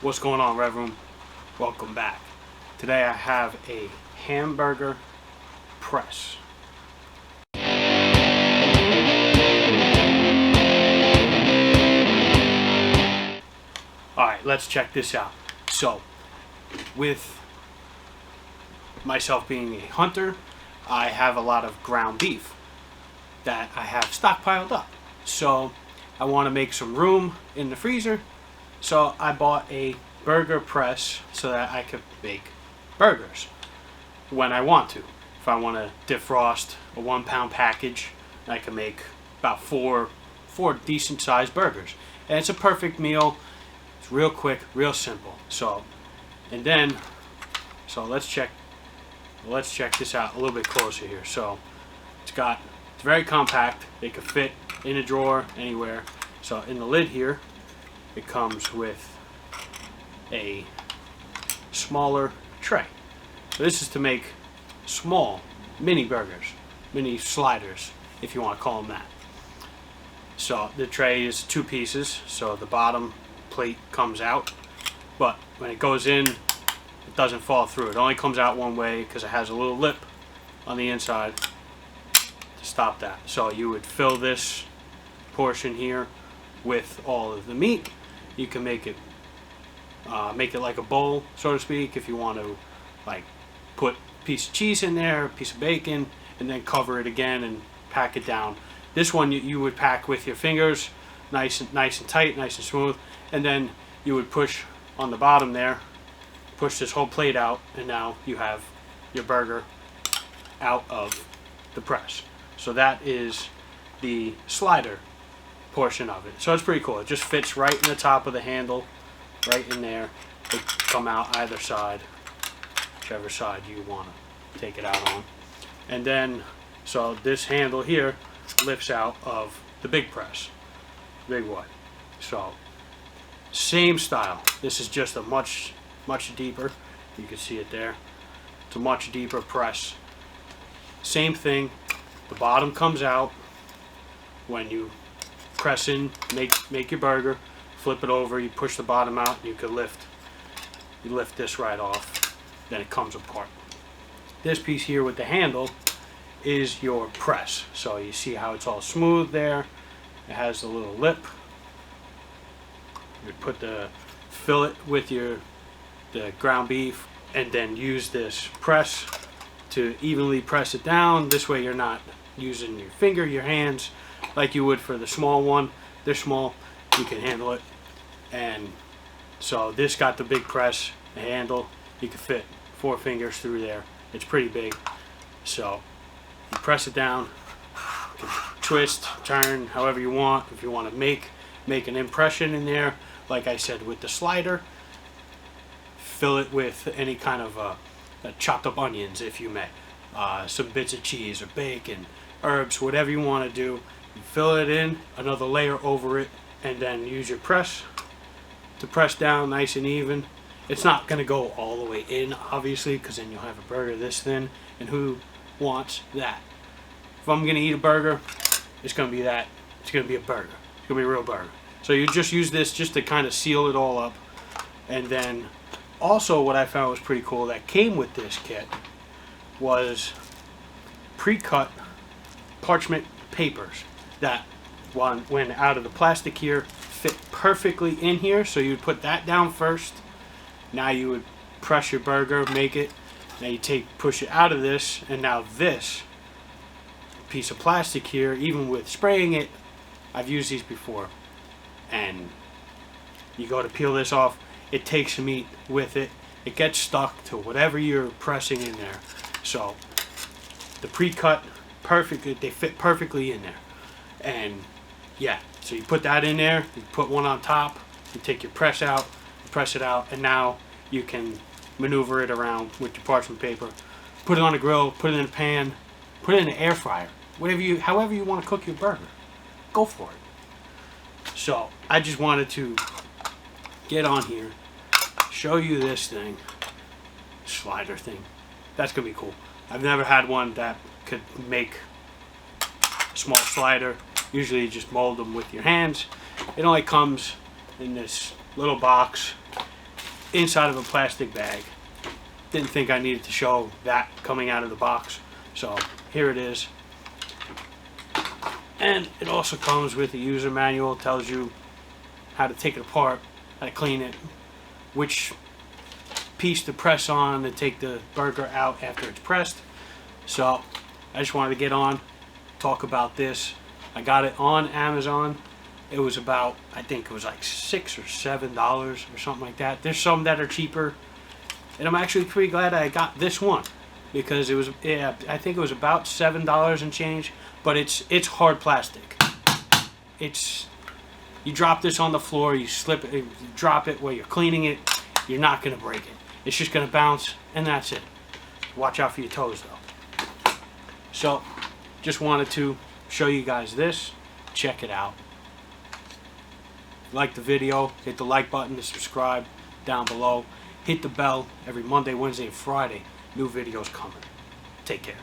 What's going on, Rev Room? Welcome back. Today I have a hamburger press. Alright, let's check this out. So, with myself being a hunter, I have a lot of ground beef that I have stockpiled up. So, I want to make some room in the freezer. So I bought a burger press so that I could make burgers when I want to. If I want to defrost a 1 pound package, I can make about four decent sized burgers. And it's a perfect meal. It's real quick, real simple. So let's check this out a little bit closer here. So it's very compact. It could fit in a drawer anywhere. So in the lid here, it comes with a smaller tray. So this is to make small mini burgers, mini sliders, if you want to call them that. So the tray is 2 pieces, so the bottom plate comes out, but when it goes in, it doesn't fall through. It only comes out one way because it has a little lip on the inside to stop that. So you would fill this portion here with all of the meat. You can make it like a bowl, so to speak, if you want to like put a piece of cheese in there, a piece of bacon, and then cover it again and pack it down. This one you would pack with your fingers, nice and tight, nice and smooth, and then you would push on the bottom there, push this whole plate out, and now you have your burger out of the press. So that is the slider portion of it. So it's pretty cool. It just fits right in the top of the handle, right in there. It come out either side, whichever side you want to take it out on. And then, so this handle here lifts out of the big press, big one. So same style. This is just a much deeper. You can see it there. It's a much deeper press. Same thing. The bottom comes out when you press in, make your burger, flip it over, you push the bottom out, you lift this right off, then it comes apart. This piece here with the handle is your press. So you see how it's all smooth there. It has the little lip. You fill it with the ground beef, and then use this press to evenly press it down. This way you're not using your finger, your hands, like you would for the small one. They're small, you can handle it. And so this got the big press, the handle, you can fit 4 fingers through there. It's pretty big. So you press it down, you can twist, turn, however you want. If you want to make an impression in there, like I said with the slider, fill it with any kind of chopped up onions, if you may, some bits of cheese or bacon, herbs, whatever you want to do. You fill it in, another layer over it, and then use your press to press down nice and even. It's not going to go all the way in, obviously, because then you'll have a burger this thin, and who wants that? If I'm going to eat a burger, it's going to be that. It's going to be a burger. It's going to be a real burger. So you just use this just to kind of seal it all up. And then also what I found was pretty cool that came with this kit was pre-cut parchment papers that when out of the plastic here fit perfectly in here. So you would put that down first. Now you would press your burger, make it. Now you push it out of this, and now this piece of plastic here, even with spraying it, I've used these before, and you go to peel this off, it takes the meat with it. It gets stuck to whatever you're pressing in there. So the pre-cut, perfectly, they fit perfectly in there. And yeah, so you put that in there, you put one on top, you take your press out, you press it out, and now you can maneuver it around with your parchment paper. Put it on a grill, put it in a pan, put it in an air fryer, however you want to cook your burger, go for it. So I just wanted to get on here, show you this thing, slider thing. That's gonna be cool. I've never had one that could make a small slider. Usually you just mold them with your hands. It only comes in this little box, inside of a plastic bag. Didn't think I needed to show that coming out of the box, so here it is. And it also comes with a user manual. It tells you how to take it apart, how to clean it, which piece to press on to take the burger out after it's pressed. So I just wanted to get on, talk about this. I got it on Amazon. It was about, I think it was like $6 or $7 or something like that. There's some that are cheaper, and I'm actually pretty glad I got this one because it was, yeah, I think it was about $7 and change. But it's hard plastic. You drop this on the floor, you slip it, you drop it while you're cleaning it, you're not gonna break it. It's just gonna bounce, and that's it. Watch out for your toes though. So, just wanted to show you guys this. Check it out. Like the video, hit the like button to subscribe down below. Hit the bell every Monday, Wednesday, and Friday. New videos coming. Take care.